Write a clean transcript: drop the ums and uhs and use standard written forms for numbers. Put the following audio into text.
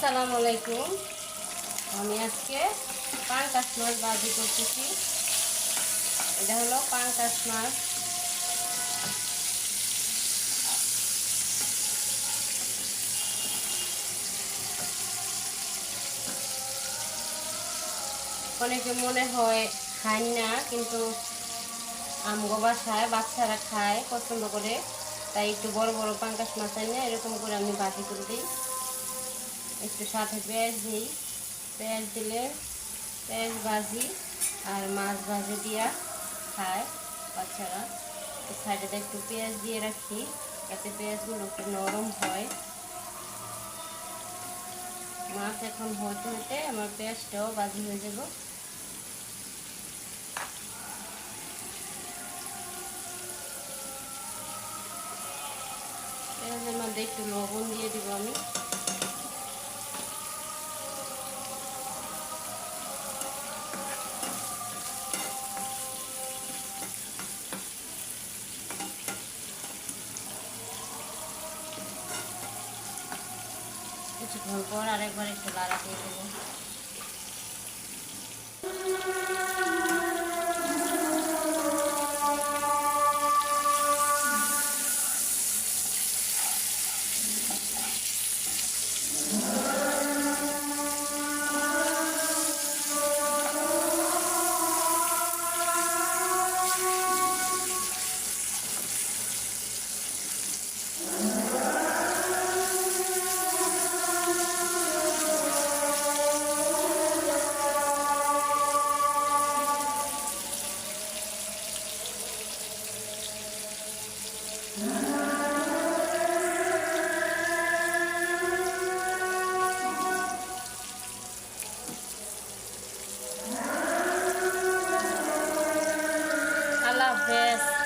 আসসালামু আলাইকুম। আমি আজকে পাঙ্কাশ মাছ ভাজি করতেছি। এটা হলো পাঙ্কাশ মাছ। অনেকে মনে হয় খায় না, কিন্তু আমগো বাসায় বাচ্চারা খায় পছন্দ করে, তাই একটু বড় বড় পাঙ্কাশ মাছ আনি না এরকম করে আমি ভাজি করে দিই। একটু সাথে পেঁয়াজ দিই, পেঁয়াজ দিলে পেঁয়াজ ভাজি আর মাছ ভাজি দিয়া খায় বাচ্চারা। সাইডে একটু পেঁয়াজ দিয়ে রাখি, যাতে পেঁয়াজগুলো একটু নরম হয়। মাছ এখন হতে হতে আমার পেঁয়াজটাও ভাজি হয়ে যাব। পেঁয়াজের মধ্যে একটু লবণ দিয়ে দিব আমি। কিছুক্ষণ পর আরেকবার একটু লাড়া দিয়ে দেবো। আল্লাহ হাফেজ।